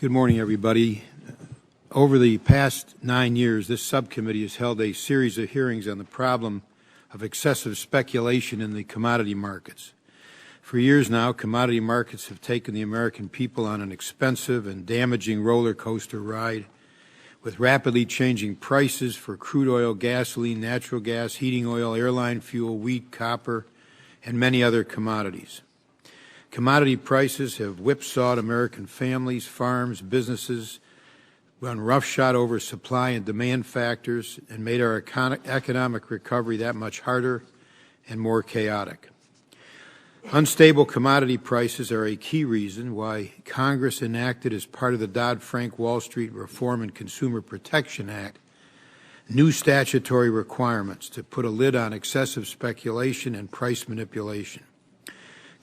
Good morning, everybody. Over the past 9 years, this subcommittee has held a series of hearings on the problem of excessive speculation in the commodity markets. For years now, commodity markets have taken the American people on an expensive and damaging roller coaster ride with rapidly changing prices for crude oil, gasoline, natural gas, heating oil, airline fuel, wheat, copper, and many other commodities. Commodity prices have whipsawed American families, farms, businesses, run roughshod over supply and demand factors, and made our economic recovery that much harder and more chaotic. Unstable commodity prices are a key reason why Congress enacted, as part of the Dodd-Frank Wall Street Reform and Consumer Protection Act, new statutory requirements to put a lid on excessive speculation and price manipulation.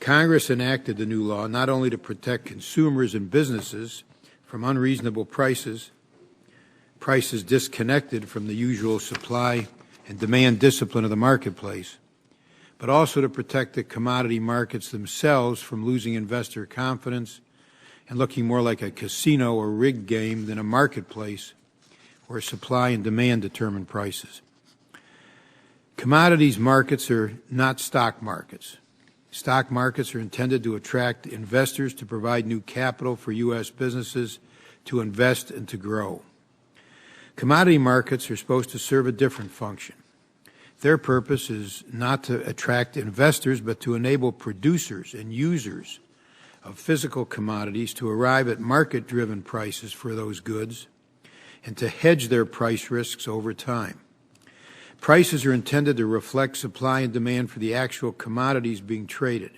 Congress enacted the new law not only to protect consumers and businesses from unreasonable prices disconnected from the usual supply and demand discipline of the marketplace, but also to protect the commodity markets themselves from losing investor confidence and looking more like a casino or rigged game than a marketplace where supply and demand determine prices. Commodities markets are not stock markets. Stock markets are intended to attract investors to provide new capital for U.S. businesses to invest and to grow. Commodity markets are supposed to serve a different function. Their purpose is not to attract investors, but to enable producers and users of physical commodities to arrive at market-driven prices for those goods and to hedge their price risks over time. Prices are intended to reflect supply and demand for the actual commodities being traded.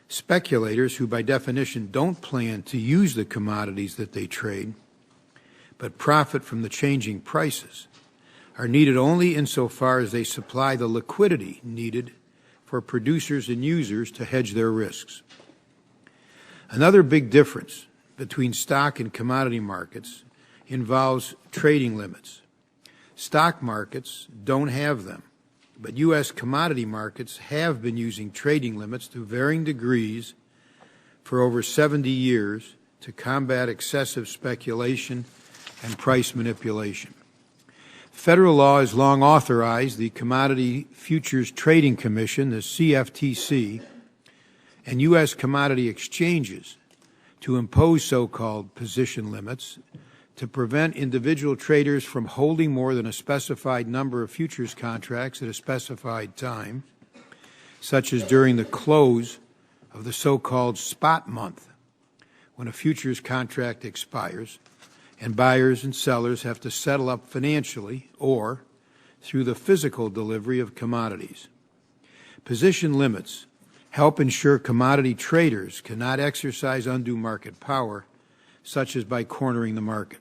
Speculators, who by definition don't plan to use the commodities that they trade, but profit from the changing prices, are needed only insofar as they supply the liquidity needed for producers and users to hedge their risks. Another big difference between stock and commodity markets involves trading limits. Stock markets don't have them, but U.S. commodity markets have been using trading limits to varying degrees for over 70 years to combat excessive speculation and price manipulation. Federal law has long authorized the Commodity Futures Trading Commission, the CFTC, and U.S. commodity exchanges to impose so-called position limits to prevent individual traders from holding more than a specified number of futures contracts at a specified time, such as during the close of the so-called spot month, when a futures contract expires and buyers and sellers have to settle up financially or through the physical delivery of commodities. Position limits help ensure commodity traders cannot exercise undue market power, such as by cornering the market.